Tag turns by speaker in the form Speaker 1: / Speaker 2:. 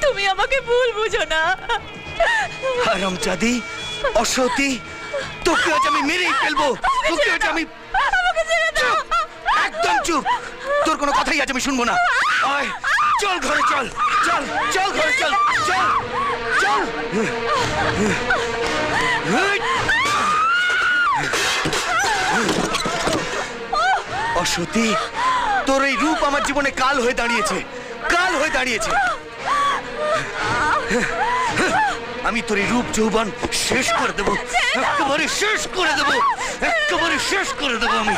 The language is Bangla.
Speaker 1: তুমি আমাকে ভুল বুঝো না।
Speaker 2: হারামজাদি, অসতী, তোকে আজ আমি মেরেই ফেলবো। তোকে আজ আমি... চুপ, একদম চুপ। তোর কোনো কথাই আজ আমি শুনবো না। আয়, চল ঘরে চল, চল চল ঘরে চল, চল চল। অসতী, তোর এই রূপ আমার জীবনে কাল হয়ে দাঁড়িয়েছে, কাল হয়ে দাঁড়িয়েছে। আমি তোর এই রূপ যৌবন শেষ করে দেবো, একেবারে শেষ করে দেবো, একেবারে শেষ করে দেবো আমি।